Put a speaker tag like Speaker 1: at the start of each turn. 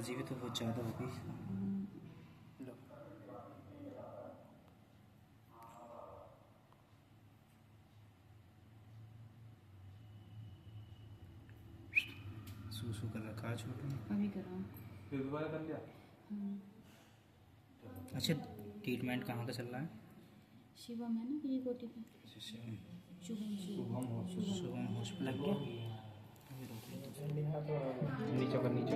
Speaker 1: Energy भी तो बहुत ज़्यादा होगी। लो सूसू कर रखा है छोटे ने।
Speaker 2: अभी करा
Speaker 3: फिर दोबारा कर लिया।
Speaker 1: अच्छा ट्रीटमेंट कहाँ का चल रहा है?
Speaker 2: शिवम है ना ये कोटी का। शुभम
Speaker 1: शुभम हॉस्पिटल लग गया।
Speaker 3: नीचे कर नीचे